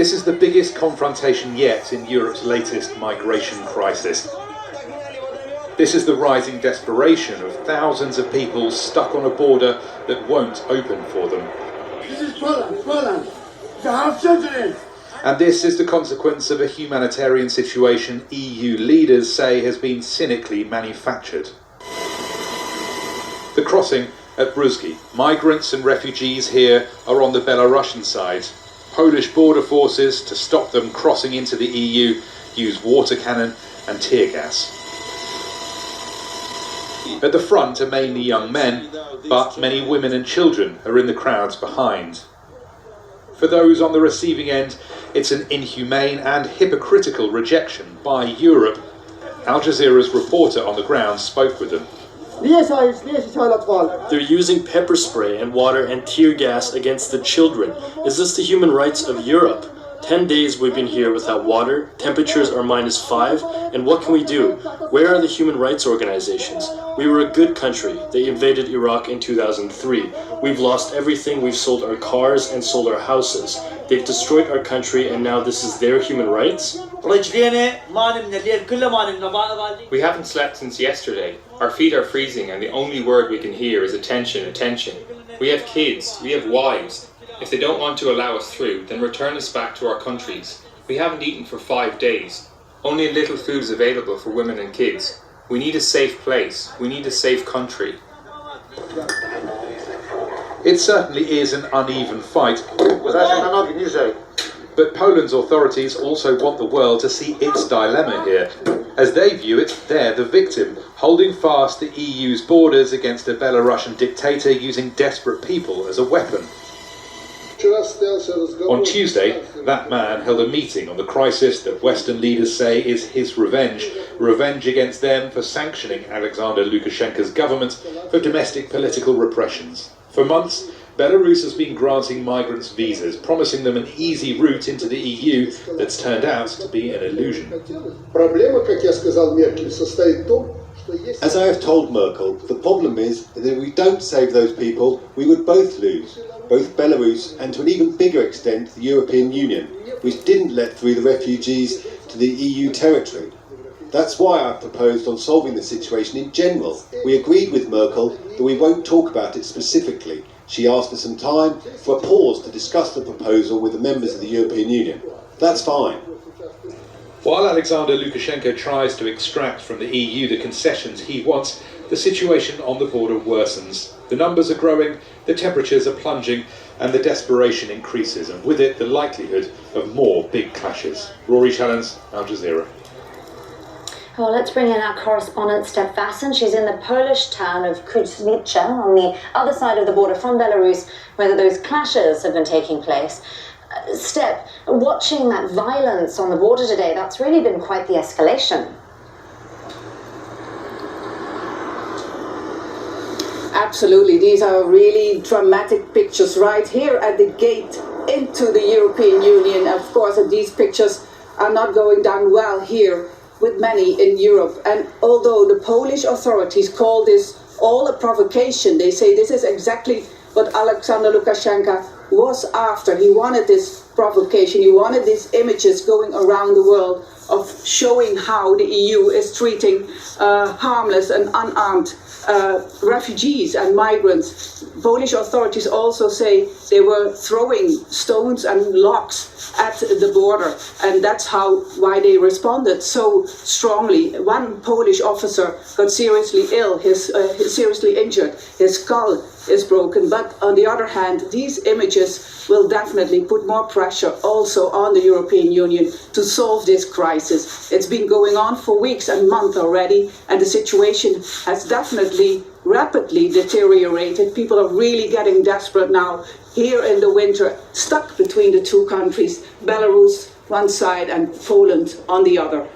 This is the biggest confrontation yet in Europe's latest migration crisis. This is the rising desperation of thousands of people stuck on a border that won't open for them. This is Poland. It's a half century. And this is the consequence of a humanitarian situation EU leaders say has been cynically manufactured. The crossing at Bruzgi. Migrants and refugees here are on the Belarusian side. Polish border forces, to stop them crossing into the EU, use water cannon and tear gas. At the front are mainly young men, but many women and children are in the crowds behind. For those on the receiving end, it's an inhumane and hypocritical rejection by Europe. Al Jazeera's reporter on the ground spoke with them. They're using pepper spray and water and tear gas against the children. Is this the human rights of Europe? 10 days we've been here without water, temperatures are -5, and what can we do? Where are the human rights organizations? We were a good country. They invaded Iraq in 2003. We've lost everything. We've sold our cars and sold our houses. They've destroyed our country, and now this is their human rights? We haven't slept since yesterday. Our feet are freezing and the only word we can hear is attention, attention. We have kids, we have wives. If they don't want to allow us through, then return us back to our countries. We haven't eaten for 5 days. Only a little food is available for women and kids. We need a safe place. We need a safe country. It certainly is an uneven fight. But Poland's authorities also want the world to see its dilemma here. As they view it, they're the victim, holding fast the EU's borders against a Belarusian dictator using desperate people as a weapon. On Tuesday, that man held a meeting on the crisis that Western leaders say is his revenge against them for sanctioning Alexander Lukashenko's government for domestic political repressions. For months, Belarus has been granting migrants visas, promising them an easy route into the EU that's turned out to be an illusion. As I have told Merkel, the problem is that if we don't save those people, we would both lose. Both Belarus and to an even bigger extent the European Union, which didn't let through the refugees to the EU territory. That's why I proposed on solving the situation in general. We agreed with Merkel that we won't talk about it specifically. She asked for some time for a pause to discuss the proposal with the members of the European Union. That's fine. While Alexander Lukashenko tries to extract from the EU the concessions he wants, the situation on the border worsens. The numbers are growing, the temperatures are plunging, and the desperation increases, and with it the likelihood of more big clashes. Rory Challens, Al Jazeera. Well, let's bring in our correspondent, Step Vasson. She's in the Polish town of Kuznica, on the other side of the border from Belarus, where those clashes have been taking place. Step, watching that violence on the border today, that's really been quite the escalation. Absolutely, these are really dramatic pictures right here at the gate into the European Union. Of course, these pictures are not going down well here with many in Europe. And although the Polish authorities call this all a provocation, they say this is exactly what Alexander Lukashenko was after. He wanted this provocation, he wanted these images going around the world of showing how the EU is treating harmless and unarmed refugees and migrants. Polish authorities also say they were throwing stones and rocks at the border, and that's why they responded so strongly. One Polish officer got seriously ill, seriously injured, his skull is broken. But on the other hand, these images will definitely put more pressure also on the European Union to solve this crisis. It's been going on for weeks and months already, and the situation has definitely rapidly deteriorated. People are really getting desperate now here in the winter, stuck between the two countries, Belarus one side and Poland on the other.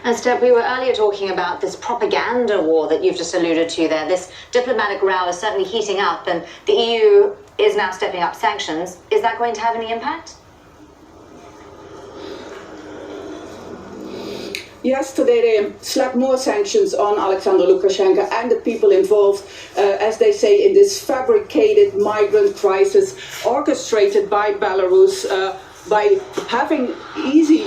And Step, we were earlier talking about this propaganda war that you've just alluded to there. This diplomatic row is certainly heating up, and the EU is now stepping up sanctions. Is that going to have any impact? Yes, today they slapped more sanctions on Alexander Lukashenko and the people involved, as they say, in this fabricated migrant crisis orchestrated by Belarus. by having easy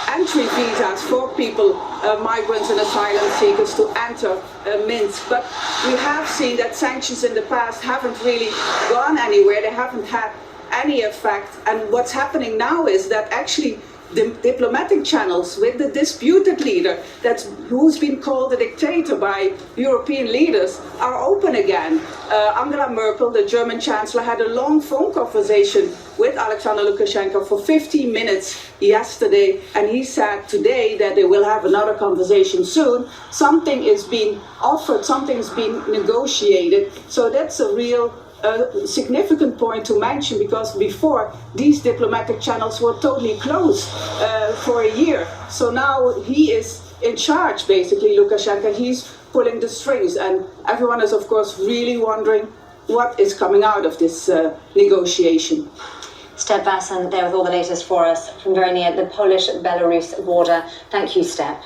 entry visas for people, migrants and asylum seekers, to enter Minsk. But we have seen that sanctions in the past haven't really gone anywhere. They haven't had any effect. And what's happening now is that actually the diplomatic channels with the disputed leader who's been called a dictator by European leaders are open again. Angela Merkel, the German Chancellor, had a long phone conversation with Alexander Lukashenko for 15 minutes yesterday, and he said today that they will have another conversation soon. Something is being offered, something's being negotiated, so that's a real significant point to mention, because before these diplomatic channels were totally closed for a year. So now he is in charge, basically, Lukashenko. He's pulling the strings, and everyone is, of course, really wondering what is coming out of this negotiation. Step Vasson there with all the latest for us from very near the Polish-Belarus border. Thank you, Step.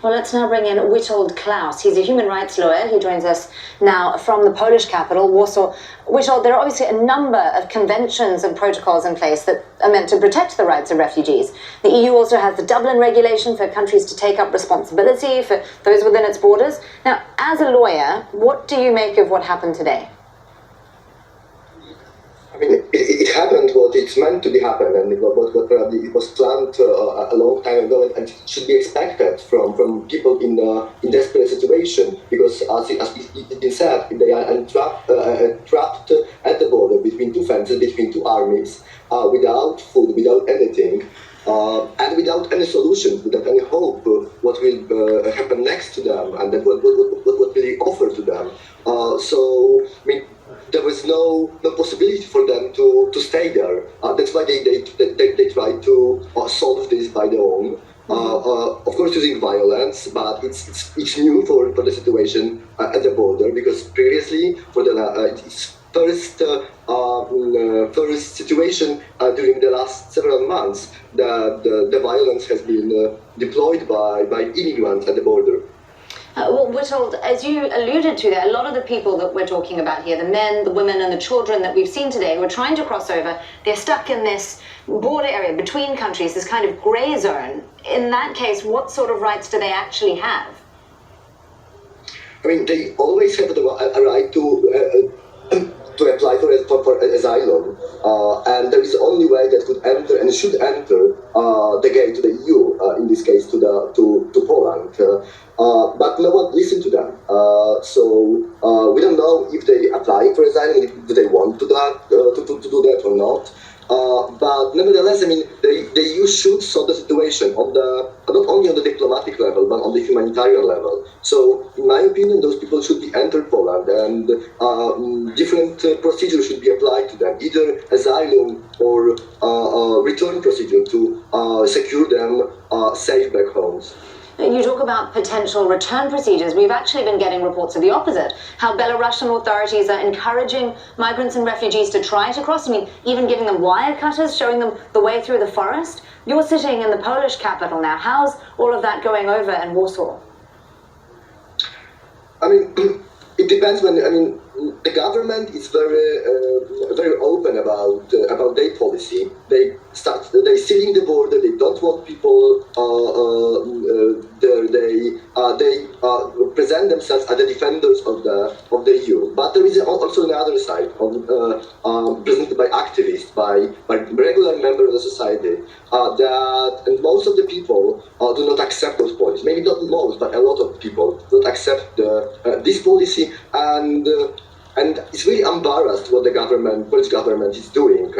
Well, let's now bring in Witold Klaus. He's a human rights lawyer. He joins us now from the Polish capital, Warsaw. Witold, there are obviously a number of conventions and protocols in place that are meant to protect the rights of refugees. The EU also has the Dublin regulation for countries to take up responsibility for those within its borders. Now, as a lawyer, what do you make of what happened today? I mean, it happened what it's meant to be happen, and what probably it was planned a long time ago, and it should be expected from people in desperate situation, because as it's been said, they are trapped at the border between two fences, between two armies, without food, without anything, and without any solution, without any hope what will happen next to them, and that what will be offered to them. So, I mean, there was no possibility for them to stay there. That's why they tried to solve this by their own. Of course, using violence, but it's new for the situation at the border, because previously, for the first situation during the last several months, the violence has been deployed by immigrants at the border. Well, Witold, as you alluded to there, a lot of the people that we're talking about here, the men, the women and the children that we've seen today who are trying to cross over, they're stuck in this border area between countries, this kind of grey zone. In that case, what sort of rights do they actually have? I mean, they always have a right to apply for asylum, and there is only way that could enter and should enter the gate to the EU, in this case to Poland. But no one listened to them. So we don't know if they apply for asylum, if they want to do that or not. But nevertheless, I mean, the EU should solve the situation on not only on the diplomatic level, but on the humanitarian level. So, in my opinion, those people should be entered Poland, and different procedures should be applied to them, either asylum or return procedure to secure them safe back homes. You talk about potential return procedures. We've actually been getting reports of the opposite, how Belarusian authorities are encouraging migrants and refugees to try to cross, I mean, even giving them wire cutters, showing them the way through the forest. You're sitting in the Polish capital now. How's all of that going over in Warsaw? I mean, it depends the government is very open about their policy. They sealing the border. They don't want people there. They present themselves as the defenders of the EU. But there is also another side, presented by activists, by regular members of the society, and most of the people do not accept those policies. Maybe not most, but a lot of people don't accept this policy, and it's really embarrassed what the Polish government is doing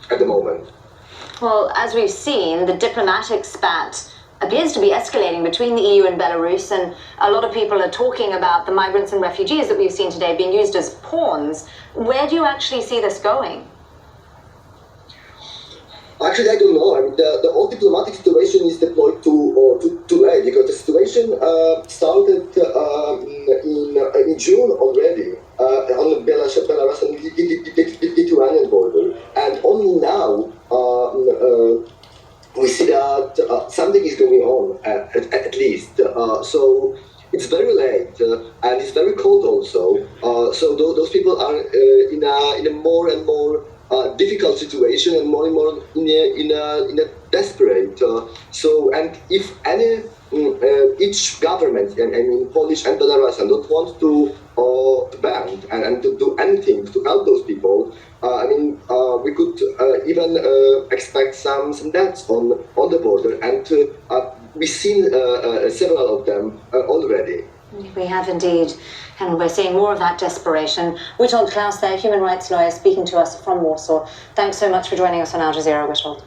at the moment. Well, as we've seen, the diplomatic spat appears to be escalating between the EU and Belarus, and a lot of people are talking about the migrants and refugees that we've seen today being used as pawns. Where do you actually see this going? Actually, I don't know. I mean, the whole diplomatic situation is deployed too late, because the situation started in June already on the Belarusian-Lithuanian border, and only now we see that something is going on at least. So it's very late, and it's very cold also. So those people are in a more and more difficult situation and more in a desperate. And if any each government, I mean Polish and Belarusian, don't want to band and to do anything to help those people, we could even expect some deaths on the border, and we've seen several of them already. We have indeed, and we're seeing more of that desperation. Witold Klaus there, human rights lawyer, speaking to us from Warsaw. Thanks so much for joining us on Al Jazeera, Witold.